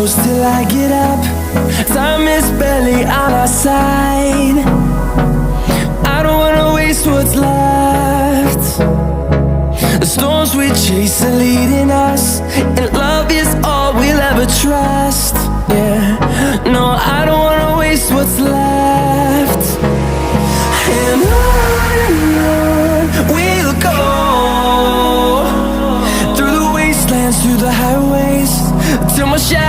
close till I get up. Time is barely on our side. I don't wanna waste what's left. The storms we chase are leading us, and love is all we'll ever trust. Yeah, no, I don't wanna waste what's left. And on we'll go, through the wastelands, through the highways, till my shadow